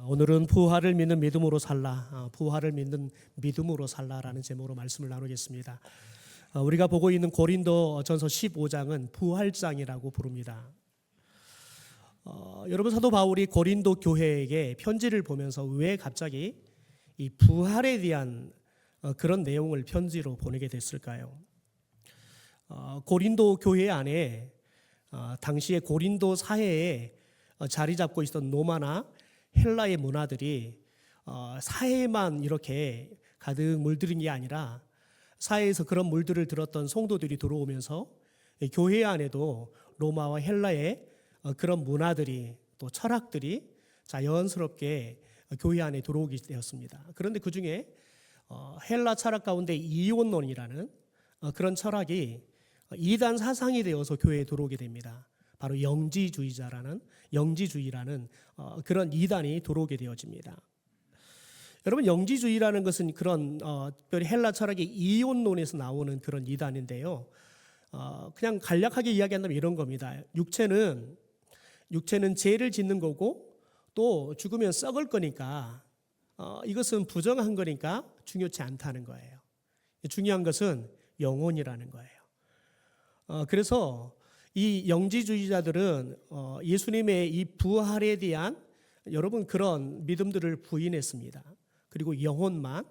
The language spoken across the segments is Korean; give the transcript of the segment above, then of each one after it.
오늘은 부활을 믿는 믿음으로 살라, 부활을 믿는 믿음으로 살라라는 제목으로 말씀을 나누겠습니다. 우리가 보고 있는 고린도전서 15장은 부활장이라고 부릅니다. 여러분, 사도 바울이 고린도 교회에게 편지를 보면서 왜 갑자기 이 부활에 대한 그런 내용을 편지로 보내게 됐을까요? 고린도 교회 안에 당시에 고린도 사회에 자리 잡고 있었던 로마나 헬라의 문화들이 사회에만 이렇게 가득 물들인 게 아니라 사회에서 그런 물들을 들었던 성도들이 들어오면서 교회 안에도 로마와 헬라의 그런 문화들이 또 철학들이 자연스럽게 교회 안에 들어오게 되었습니다. 그런데 그 중에 헬라 철학 가운데 이원론이라는 그런 철학이 이단 사상이 되어서 교회에 들어오게 됩니다. 바로 영지주의라는 그런 이단이 들어오게 되어집니다. 여러분, 영지주의라는 것은 그런 특별히 헬라 철학의 이원론에서 나오는 그런 이단인데요. 그냥 간략하게 이야기한다면 이런 겁니다. 육체는 죄를 짓는 거고 또 죽으면 썩을 거니까 이것은 부정한 거니까 중요치 않다는 거예요. 중요한 것은 영혼이라는 거예요. 그래서 이 영지주의자들은 예수님의 이 부활에 대한 여러분 그런 믿음들을 부인했습니다. 그리고 영혼만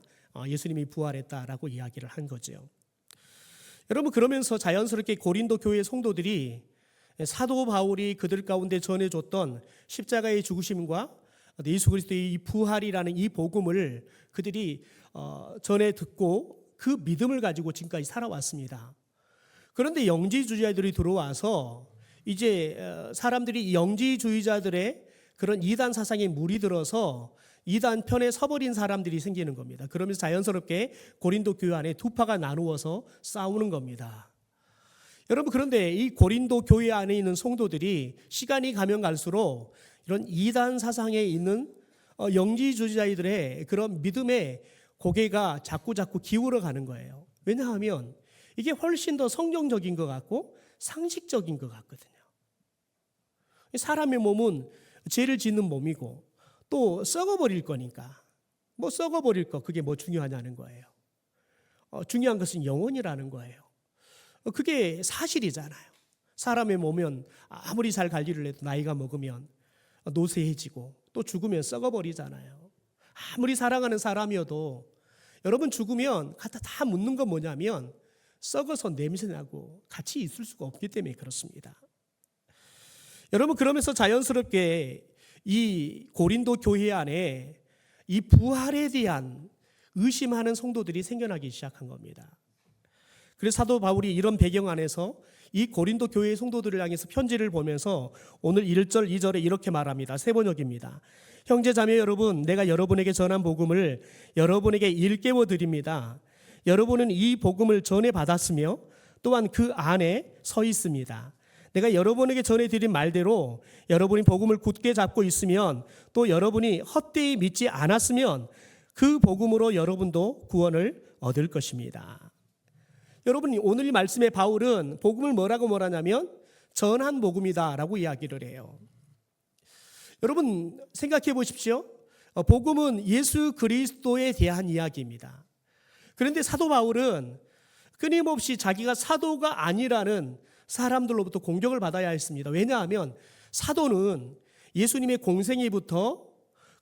예수님이 부활했다라고 이야기를 한 거죠. 여러분, 그러면서 자연스럽게 고린도 교회 성도들이 사도 바울이 그들 가운데 전해줬던 십자가의 죽으심과 예수 그리스도의 이 부활이라는 이 복음을 그들이 전해 듣고 그 믿음을 가지고 지금까지 살아왔습니다. 그런데 영지주의자들이 들어와서 이제 사람들이 영지주의자들의 그런 이단 사상에 물이 들어서 이단 편에 서버린 사람들이 생기는 겁니다. 그러면서 자연스럽게 고린도 교회 안에 두 파가 나누어서 싸우는 겁니다. 여러분, 그런데 이 고린도 교회 안에 있는 성도들이 시간이 가면 갈수록 이런 이단 사상에 있는 영지주의자들의 그런 믿음의 고개가 자꾸 기울어 가는 거예요. 왜냐하면 이게 훨씬 더 성경적인 것 같고 상식적인 것 같거든요. 사람의 몸은 죄를 짓는 몸이고 또 썩어버릴 거니까 썩어버릴 거 그게 뭐 중요하냐는 거예요. 중요한 것은 영혼이라는 거예요. 그게 사실이잖아요. 사람의 몸은 아무리 잘 관리를 해도 나이가 먹으면 노쇠해지고 또 죽으면 썩어버리잖아요. 아무리 사랑하는 사람이어도 여러분 죽으면 갖다 다 묻는 건 뭐냐면 썩어서 냄새나고 같이 있을 수가 없기 때문에 그렇습니다. 여러분, 그러면서 자연스럽게 이 고린도 교회 안에 이 부활에 대한 의심하는 성도들이 생겨나기 시작한 겁니다. 그래서 사도 바울이 이런 배경 안에서 이 고린도 교회 성도들을 향해서 편지를 보면서 오늘 1절, 2절에 이렇게 말합니다. 세 번역입니다. 형제 자매 여러분, 내가 여러분에게 전한 복음을 여러분에게 일깨워 드립니다. 여러분은 이 복음을 전해 받았으며 또한 그 안에 서 있습니다. 내가 여러분에게 전해드린 말대로 여러분이 복음을 굳게 잡고 있으면 또 여러분이 헛되이 믿지 않았으면 그 복음으로 여러분도 구원을 얻을 것입니다. 여러분, 오늘 말씀의 바울은 복음을 뭐라고 말하냐면 전한 복음이다라고 이야기를 해요. 여러분, 생각해 보십시오. 복음은 예수 그리스도에 대한 이야기입니다. 그런데 사도 바울은 끊임없이 자기가 사도가 아니라는 사람들로부터 공격을 받아야 했습니다. 왜냐하면 사도는 예수님의 공생애부터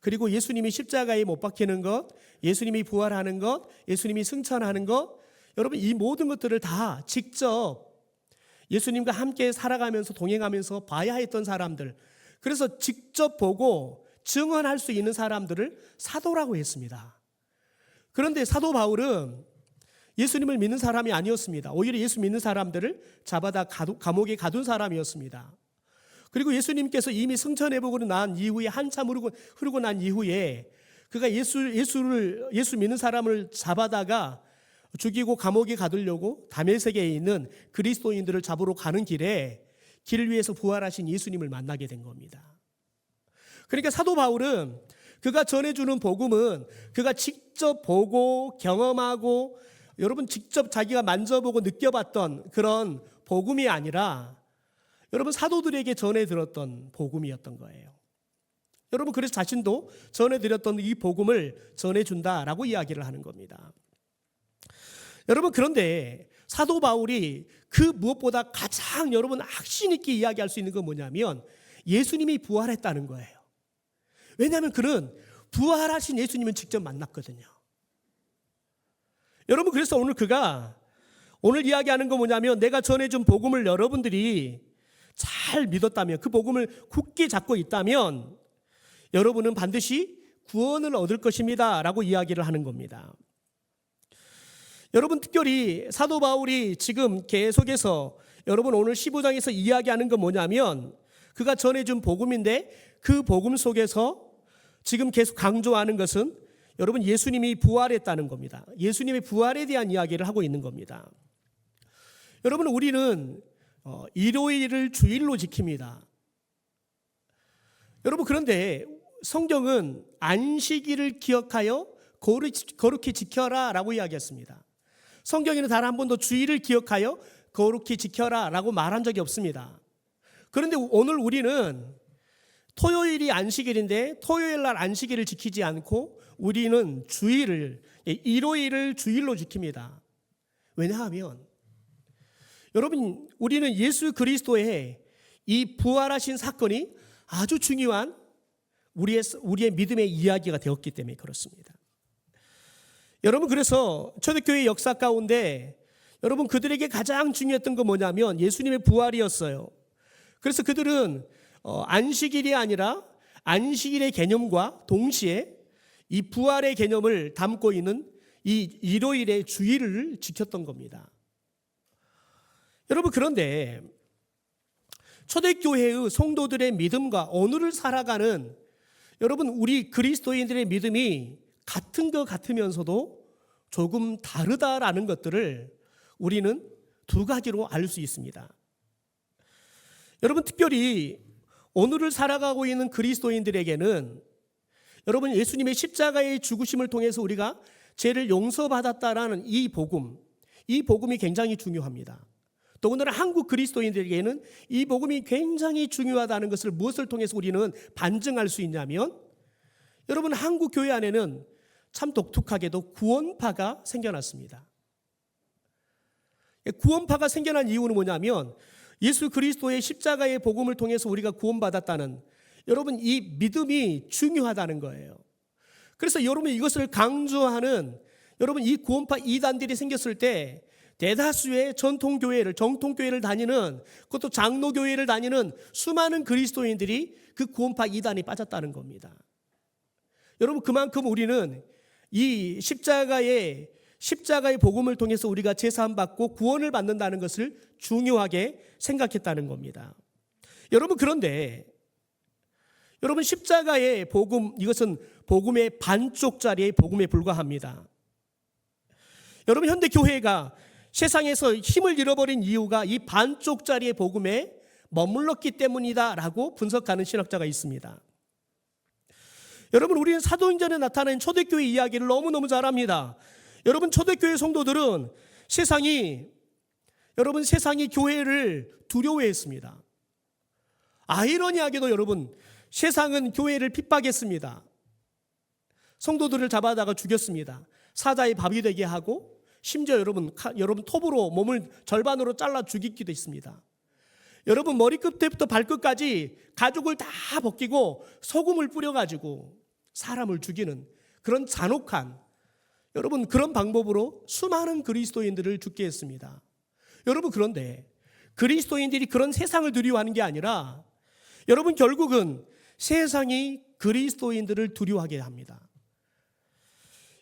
그리고 예수님이 십자가에 못 박히는 것, 예수님이 부활하는 것, 예수님이 승천하는 것, 여러분 이 모든 것들을 다 직접 예수님과 함께 살아가면서 동행하면서 봐야 했던 사람들, 그래서 직접 보고 증언할 수 있는 사람들을 사도라고 했습니다. 그런데 사도 바울은 예수님을 믿는 사람이 아니었습니다. 오히려 예수 믿는 사람들을 잡아다 감옥에 가둔 사람이었습니다. 그리고 예수님께서 이미 승천회복으로 난 이후에 한참 흐르고 난 이후에 그가 예수 믿는 사람을 잡아다가 죽이고 감옥에 가두려고 다메섹에 있는 그리스도인들을 잡으러 가는 길에 길 위에서 부활하신 예수님을 만나게 된 겁니다. 그러니까 사도 바울은 그가 전해주는 복음은 그가 직접 보고 경험하고 여러분 직접 자기가 만져보고 느껴봤던 그런 복음이 아니라 여러분 사도들에게 전해 들었던 복음이었던 거예요. 여러분 그래서 자신도 전해드렸던 이 복음을 전해준다라고 이야기를 하는 겁니다. 여러분 그런데 사도 바울이 그 무엇보다 가장 여러분 확신 있게 이야기할 수 있는 건 뭐냐면 예수님이 부활했다는 거예요. 왜냐하면 그는 부활하신 예수님을 직접 만났거든요. 여러분 그래서 오늘 그가 오늘 이야기하는 건 뭐냐면 내가 전해준 복음을 여러분들이 잘 믿었다면 그 복음을 굳게 잡고 있다면 여러분은 반드시 구원을 얻을 것입니다 라고 이야기를 하는 겁니다. 여러분 특별히 사도 바울이 지금 계속해서 여러분 오늘 15장에서 이야기하는 건 뭐냐면 그가 전해준 복음인데 그 복음 속에서 지금 계속 강조하는 것은 여러분 예수님이 부활했다는 겁니다. 예수님의 부활에 대한 이야기를 하고 있는 겁니다. 여러분 우리는 일요일을 주일로 지킵니다. 여러분 그런데 성경은 안식일을 기억하여 거룩히 지켜라 라고 이야기했습니다. 성경에는 단 한 번도 주일을 기억하여 거룩히 지켜라 라고 말한 적이 없습니다. 그런데 오늘 우리는 토요일이 안식일인데 토요일 날 안식일을 지키지 않고 우리는 일요일을 주일로 지킵니다. 왜냐하면 여러분 우리는 예수 그리스도의 이 부활하신 사건이 아주 중요한 우리의 믿음의 이야기가 되었기 때문에 그렇습니다. 여러분 그래서 초대교회 역사 가운데 여러분 그들에게 가장 중요했던 건 뭐냐면 예수님의 부활이었어요. 그래서 그들은 안식일이 아니라 안식일의 개념과 동시에 이 부활의 개념을 담고 있는 이 일요일의 주일을 지켰던 겁니다. 여러분 그런데 초대교회의 성도들의 믿음과 오늘을 살아가는 여러분 우리 그리스도인들의 믿음이 같은 것 같으면서도 조금 다르다라는 것들을 우리는 두 가지로 알 수 있습니다. 여러분 특별히 오늘을 살아가고 있는 그리스도인들에게는 여러분 예수님의 십자가의 죽으심을 통해서 우리가 죄를 용서받았다라는 이 복음이 굉장히 중요합니다. 더군다나 한국 그리스도인들에게는 이 복음이 굉장히 중요하다는 것을 무엇을 통해서 우리는 반증할 수 있냐면 여러분 한국 교회 안에는 참 독특하게도 구원파가 생겨났습니다. 구원파가 생겨난 이유는 뭐냐면 예수 그리스도의 십자가의 복음을 통해서 우리가 구원받았다는 여러분 이 믿음이 중요하다는 거예요. 그래서 여러분 이것을 강조하는 여러분 이 구원파 이단들이 생겼을 때 대다수의 정통교회를 다니는 그것도 장로교회를 다니는 수많은 그리스도인들이 그 구원파 이단에 빠졌다는 겁니다. 여러분 그만큼 우리는 이 십자가의 복음을 통해서 우리가 제사함 받고 구원을 받는다는 것을 중요하게 생각했다는 겁니다. 여러분 그런데 여러분 십자가의 복음 이것은 복음의 반쪽짜리의 복음에 불과합니다. 여러분 현대 교회가 세상에서 힘을 잃어버린 이유가 이 반쪽짜리의 복음에 머물렀기 때문이다라고 분석하는 신학자가 있습니다. 여러분 우리는 사도행전에 나타난 초대교회 이야기를 너무너무 잘 압니다. 여러분 초대교회 성도들은 세상이 교회를 두려워했습니다. 아이러니하게도 여러분 세상은 교회를 핍박했습니다. 성도들을 잡아다가 죽였습니다. 사자의 밥이 되게 하고 심지어 여러분 톱으로 몸을 절반으로 잘라 죽이기도 했습니다. 여러분 머리끝부터 발끝까지 가죽을 다 벗기고 소금을 뿌려가지고 사람을 죽이는 그런 잔혹한 여러분 그런 방법으로 수많은 그리스도인들을 죽게 했습니다. 여러분 그런데 그리스도인들이 그런 세상을 두려워하는 게 아니라 여러분 결국은 세상이 그리스도인들을 두려워하게 합니다.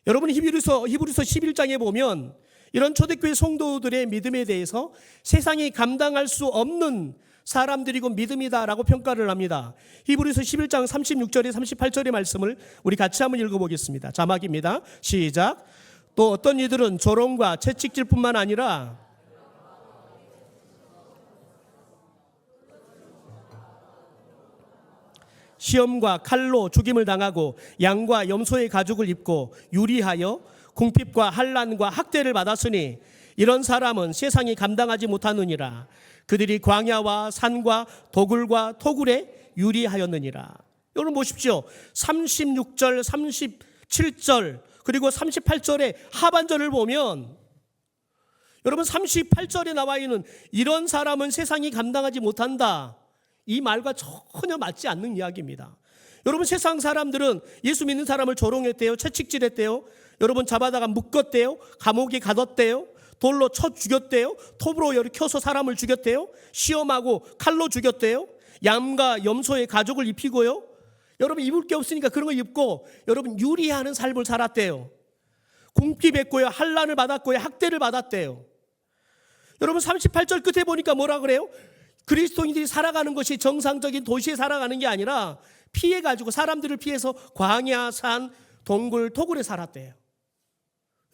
여러분 히브리서 11장에 보면 이런 초대교회 성도들의 믿음에 대해서 세상이 감당할 수 없는 사람들이고 믿음이다라고 평가를 합니다. 히브리서 11장 36절에 38절의 말씀을 우리 같이 한번 읽어보겠습니다. 자막입니다. 시작. 또 어떤 이들은 조롱과 채찍질뿐만 아니라 시험과 칼로 죽임을 당하고 양과 염소의 가죽을 입고 유리하여 궁핍과 환난과 학대를 받았으니 이런 사람은 세상이 감당하지 못하느니라. 그들이 광야와 산과 도굴과 토굴에 유리하였느니라. 여러분 보십시오. 36절, 37절, 그리고 38절의 하반절을 보면 여러분 38절에 나와 있는 이런 사람은 세상이 감당하지 못한다. 이 말과 전혀 맞지 않는 이야기입니다. 여러분 세상 사람들은 예수 믿는 사람을 조롱했대요. 채찍질했대요. 여러분 잡아다가 묶었대요. 감옥에 가뒀대요. 돌로 쳐 죽였대요. 톱으로 켜서 사람을 죽였대요. 시험하고 칼로 죽였대요. 양과 염소의 가죽을 입히고요. 여러분 입을 게 없으니까 그런 거 입고 여러분 유리하는 삶을 살았대요. 궁핍했고요. 환난을 받았고요. 학대를 받았대요. 여러분 38절 끝에 보니까 뭐라 그래요? 그리스도인들이 살아가는 것이 정상적인 도시에 살아가는 게 아니라 피해가지고 사람들을 피해서 광야, 산, 동굴, 토굴에 살았대요.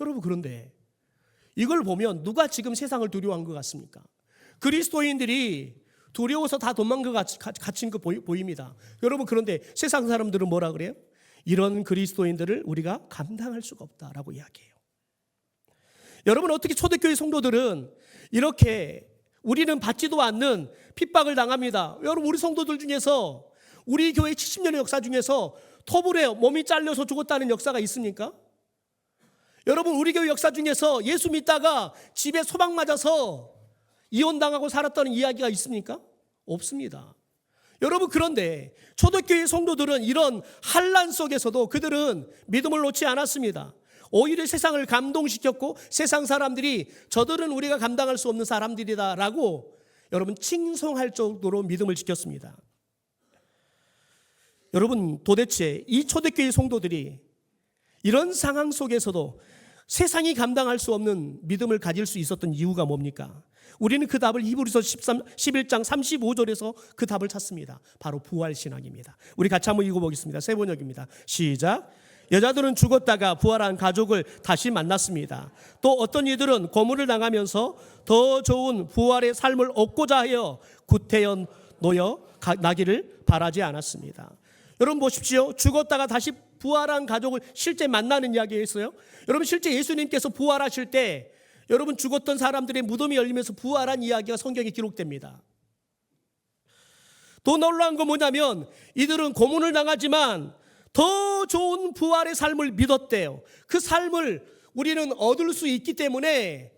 여러분 그런데 이걸 보면 누가 지금 세상을 두려워한 것 같습니까? 그리스도인들이 두려워서 다 도망가 갇힌 거 보입니다. 여러분 그런데 세상 사람들은 뭐라 그래요? 이런 그리스도인들을 우리가 감당할 수가 없다라고 이야기해요. 여러분 어떻게 초대교회 성도들은 이렇게 우리는 받지도 않는 핍박을 당합니다. 여러분 우리 성도들 중에서 우리 교회 70년의 역사 중에서 톱으로 몸이 잘려서 죽었다는 역사가 있습니까? 여러분 우리 교회 역사 중에서 예수 믿다가 집에 소방 맞아서 이혼당하고 살았다는 이야기가 있습니까? 없습니다. 여러분 그런데 초대교회 성도들은 이런 환난 속에서도 그들은 믿음을 놓지 않았습니다. 오히려 세상을 감동시켰고 세상 사람들이 저들은 우리가 감당할 수 없는 사람들이다라고 여러분 칭송할 정도로 믿음을 지켰습니다. 여러분 도대체 이 초대교회 성도들이 이런 상황 속에서도 세상이 감당할 수 없는 믿음을 가질 수 있었던 이유가 뭡니까? 우리는 그 답을 히브리서 11장 35절에서 그 답을 찾습니다. 바로 부활신앙입니다. 우리 같이 한번 읽어보겠습니다. 세 번역입니다. 시작. 여자들은 죽었다가 부활한 가족을 다시 만났습니다. 또 어떤 이들은 고문을 당하면서 더 좋은 부활의 삶을 얻고자 하여 구태여 놓여 나기를 바라지 않았습니다. 여러분 보십시오. 죽었다가 다시 부활한 가족을 실제 만나는 이야기였어요. 여러분 실제 예수님께서 부활하실 때 여러분 죽었던 사람들의 무덤이 열리면서 부활한 이야기가 성경에 기록됩니다. 더 놀라운 건 뭐냐면 이들은 고문을 당하지만 더 좋은 부활의 삶을 믿었대요. 그 삶을 우리는 얻을 수 있기 때문에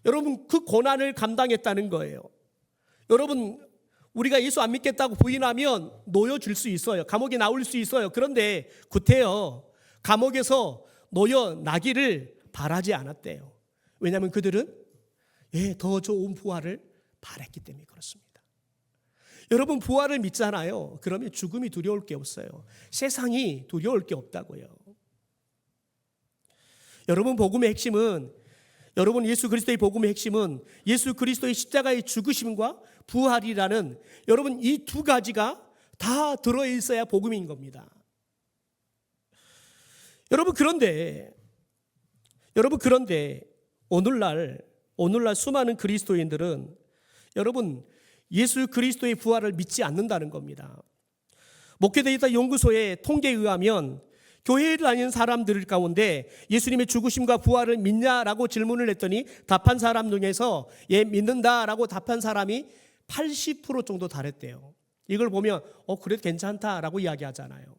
여러분 그 고난을 감당했다는 거예요. 여러분 우리가 예수 안 믿겠다고 부인하면 놓여줄 수 있어요. 감옥에 나올 수 있어요. 그런데 구태여 감옥에서 놓여 나기를 바라지 않았대요. 왜냐하면 그들은 더 좋은 부활을 바랐기 때문에 그렇습니다. 여러분 부활을 믿잖아요. 그러면 죽음이 두려울 게 없어요. 세상이 두려울 게 없다고요. 여러분 복음의 핵심은 여러분 예수 그리스도의 복음의 핵심은 예수 그리스도의 십자가의 죽으심과 부활이라는 여러분 이 두 가지가 다 들어있어야 복음인 겁니다. 여러분 그런데 오늘날 수많은 그리스도인들은 여러분 예수 그리스도의 부활을 믿지 않는다는 겁니다. 목회데이터 연구소의 통계에 의하면 교회를 다니는 사람들 가운데 예수님의 죽으심과 부활을 믿냐라고 질문을 했더니 답한 사람 중에서 믿는다라고 답한 사람이 80% 정도 달했대요. 이걸 보면 그래도 괜찮다라고 이야기하잖아요.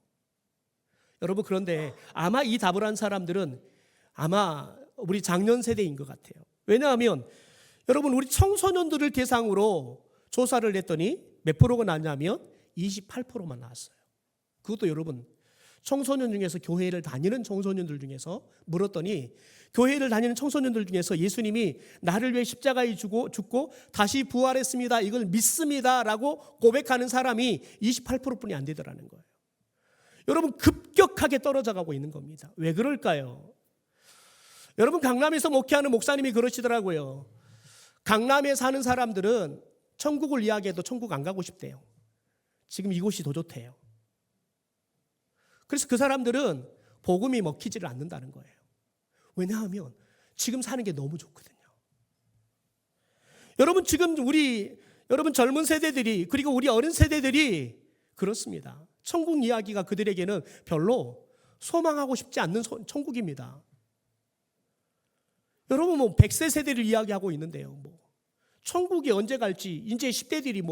여러분 그런데 아마 이 답을 한 사람들은 아마 우리 작년 세대인 것 같아요. 왜냐하면 여러분 우리 청소년들을 대상으로 조사를 했더니 몇 프로가 나왔냐면 28%만 나왔어요. 그것도 여러분 청소년 중에서 교회를 다니는 청소년들 중에서 물었더니 교회를 다니는 청소년들 중에서 예수님이 나를 위해 십자가에 죽고 다시 부활했습니다. 이걸 믿습니다라고 고백하는 사람이 28%뿐이 안 되더라는 거예요. 여러분 급격하게 떨어져 가고 있는 겁니다. 왜 그럴까요? 여러분 강남에서 목회하는 목사님이 그러시더라고요. 강남에 사는 사람들은 천국을 이야기해도 천국 안 가고 싶대요. 지금 이곳이 더 좋대요. 그래서 그 사람들은 복음이 먹히지를 않는다는 거예요. 왜냐하면 지금 사는 게 너무 좋거든요. 여러분 지금 여러분 젊은 세대들이 그리고 우리 어린 세대들이 그렇습니다. 천국 이야기가 그들에게는 별로 소망하고 싶지 않는 천국입니다. 여러분 100세 세대를 이야기하고 있는데요. 천국이 언제 갈지 이제 10대들이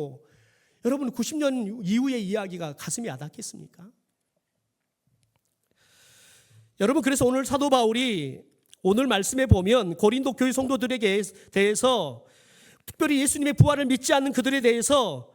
여러분 90년 이후의 이야기가 가슴이 아닿겠습니까? 여러분 그래서 오늘 사도 바울이 오늘 말씀에 보면 고린도 교회 성도들에게 대해서 특별히 예수님의 부활을 믿지 않는 그들에 대해서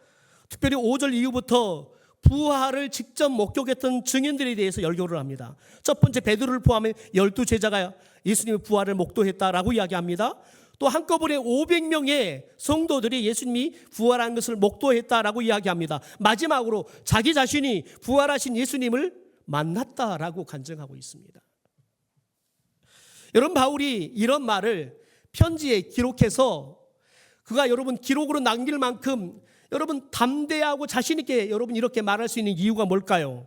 특별히 5절 이후부터 부활을 직접 목격했던 증인들에 대해서 열거를 합니다. 첫 번째 베드로를 포함해 12제자가 예수님의 부활을 목도했다라고 이야기합니다. 또 한꺼번에 500명의 성도들이 예수님이 부활한 것을 목도했다라고 이야기합니다. 마지막으로 자기 자신이 부활하신 예수님을 만났다라고 간증하고 있습니다. 여러분 바울이 이런 말을 편지에 기록해서 그가 여러분 기록으로 남길 만큼 여러분 담대하고 자신 있게 여러분 이렇게 말할 수 있는 이유가 뭘까요?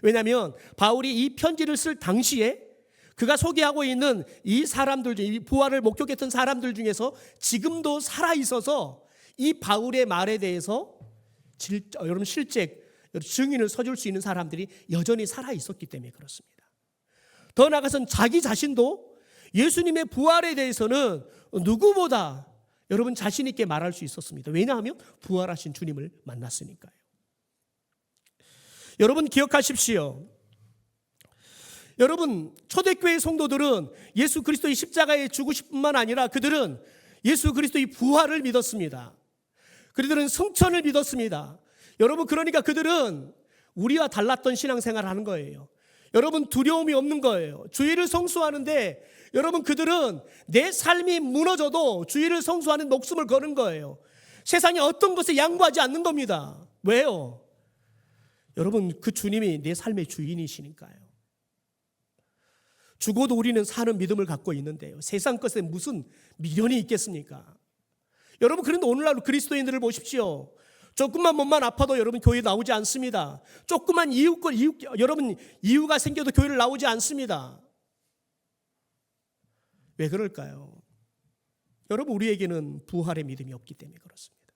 왜냐하면 바울이 이 편지를 쓸 당시에 그가 소개하고 있는 이 사람들 중, 이 부활을 목격했던 사람들 중에서 지금도 살아 있어서 이 바울의 말에 대해서 여러분 실제 증인을 서줄 수 있는 사람들이 여전히 살아 있었기 때문에 그렇습니다. 더 나아가서는 자기 자신도 예수님의 부활에 대해서는 누구보다 여러분 자신 있게 말할 수 있었습니다. 왜냐하면 부활하신 주님을 만났으니까요. 여러분 기억하십시오. 여러분 초대교회 성도들은 예수 그리스도의 십자가에 죽으실 뿐만 아니라 그들은 예수 그리스도의 부활을 믿었습니다. 그들은 성천을 믿었습니다. 여러분 그러니까 그들은 우리와 달랐던 신앙생활을 하는 거예요. 여러분 두려움이 없는 거예요. 주의를 성수하는데 여러분 그들은 내 삶이 무너져도 주의를 성수하는 목숨을 거는 거예요. 세상에 어떤 것에 양보하지 않는 겁니다. 왜요? 여러분 그 주님이 내 삶의 주인이시니까요. 죽어도 우리는 사는 믿음을 갖고 있는데요. 세상 것에 무슨 미련이 있겠습니까? 여러분 그런데 오늘날 그리스도인들을 보십시오. 조금만 몸만 아파도 여러분 교회 나오지 않습니다. 조금만 여러분 이유가 생겨도 교회를 나오지 않습니다. 왜 그럴까요? 여러분 우리에게는 부활의 믿음이 없기 때문에 그렇습니다.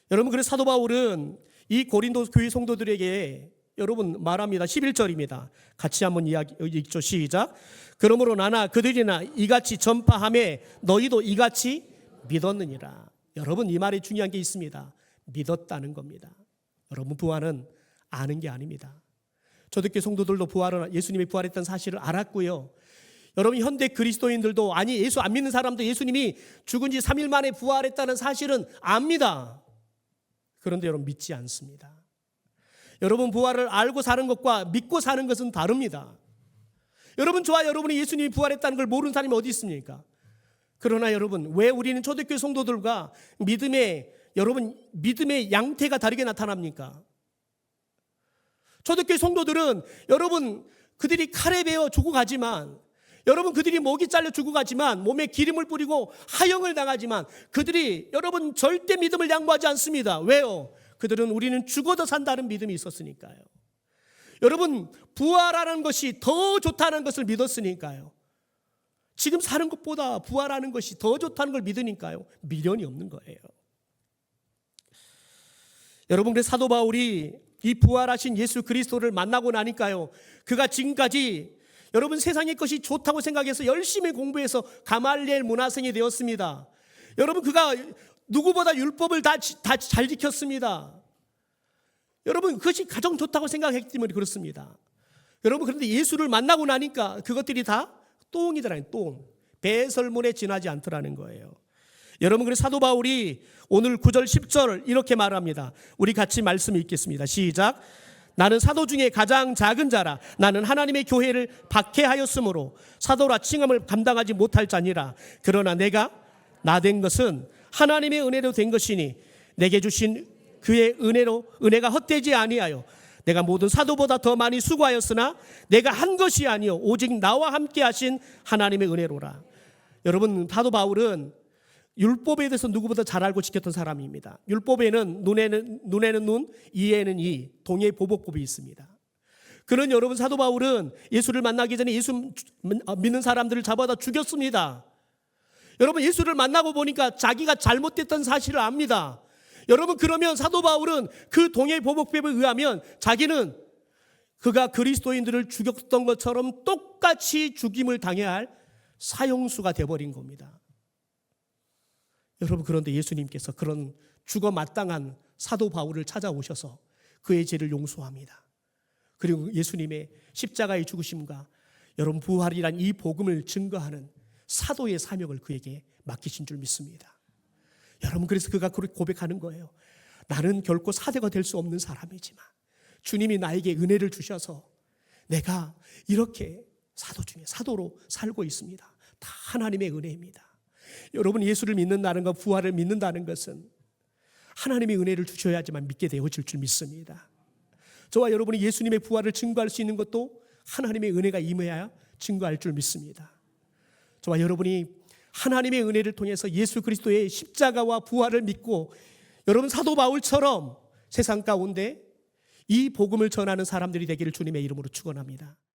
여러분 그래서 사도 바울은 이 고린도 교회 성도들에게 여러분 말합니다. 11절입니다. 같이 한번 읽죠. 시작. 그러므로 나나 그들이나 이같이 전파하매 너희도 이같이 믿었느니라. 여러분 이 말에 중요한 게 있습니다. 믿었다는 겁니다. 여러분 부활은 아는 게 아닙니다. 초대교회 성도들도 예수님이 부활했다는 사실을 알았고요. 여러분 현대 그리스도인들도 아니 예수 안 믿는 사람도 예수님이 죽은 지 3일 만에 부활했다는 사실은 압니다. 그런데 여러분 믿지 않습니다. 여러분 부활을 알고 사는 것과 믿고 사는 것은 다릅니다. 여러분 저와 여러분이 예수님이 부활했다는 걸 모르는 사람이 어디 있습니까? 그러나 여러분 왜 우리는 초대교회 성도들과 믿음의 양태가 다르게 나타납니까? 초대교회 성도들은 여러분 그들이 칼에 베어 죽어가지만 여러분 그들이 목이 잘려 죽어가지만 몸에 기름을 뿌리고 하형을 당하지만 그들이 여러분 절대 믿음을 양보하지 않습니다. 왜요? 그들은 우리는 죽어도 산다는 믿음이 있었으니까요. 여러분 부활하는 것이 더 좋다는 것을 믿었으니까요. 지금 사는 것보다 부활하는 것이 더 좋다는 걸 믿으니까요. 미련이 없는 거예요. 여러분 그래서 사도 바울이 이 부활하신 예수 그리스도를 만나고 나니까요. 그가 지금까지 여러분 세상의 것이 좋다고 생각해서 열심히 공부해서 가말리엘 문화생이 되었습니다. 여러분 그가 누구보다 율법을 다 잘 지켰습니다. 여러분 그것이 가장 좋다고 생각했기 때문에 그렇습니다. 여러분 그런데 예수를 만나고 나니까 그것들이 다 똥이더라는 똥. 배설물에 지나지 않더라는 거예요. 여러분 그래서 사도 바울이 오늘 9절 10절 이렇게 말합니다. 우리 같이 말씀 읽겠습니다. 시작. 나는 사도 중에 가장 작은 자라. 나는 하나님의 교회를 박해하였으므로 사도라 칭함을 감당하지 못할 자니라. 그러나 내가 나된 것은 하나님의 은혜로 된 것이니 내게 주신 그의 은혜가 헛되지 아니하여 내가 모든 사도보다 더 많이 수고하였으나 내가 한 것이 아니요 오직 나와 함께 하신 하나님의 은혜로라. 여러분 사도 바울은 율법에 대해서 누구보다 잘 알고 지켰던 사람입니다. 율법에는 눈에는 눈, 이에는 이, 동의 보복법이 있습니다. 그런 여러분 사도 바울은 예수를 만나기 전에 예수 믿는 사람들을 잡아다 죽였습니다. 여러분 예수를 만나고 보니까 자기가 잘못됐던 사실을 압니다. 여러분 그러면 사도 바울은 그 동의 보복법에 의하면 자기는 그가 그리스도인들을 죽였던 것처럼 똑같이 죽임을 당해야 할 사형수가 되어버린 겁니다. 여러분 그런데 예수님께서 그런 죽어 마땅한 사도 바울을 찾아오셔서 그의 죄를 용서합니다. 그리고 예수님의 십자가의 죽으심과 여러분 부활이란 이 복음을 증거하는 사도의 사명을 그에게 맡기신 줄 믿습니다. 여러분, 그래서 그가 고백하는 거예요. 나는 결코 사도가 될 수 없는 사람이지만 주님이 나에게 은혜를 주셔서 내가 이렇게 사도 중에 사도로 살고 있습니다. 다 하나님의 은혜입니다. 여러분, 예수를 믿는다는 것, 부활을 믿는다는 것은 하나님의 은혜를 주셔야지만 믿게 되어질 줄 믿습니다. 저와 여러분이 예수님의 부활을 증거할 수 있는 것도 하나님의 은혜가 임해야 증거할 줄 믿습니다. 저와 여러분이 하나님의 은혜를 통해서 예수 그리스도의 십자가와 부활을 믿고 여러분 사도 바울처럼 세상 가운데 이 복음을 전하는 사람들이 되기를 주님의 이름으로 축원합니다.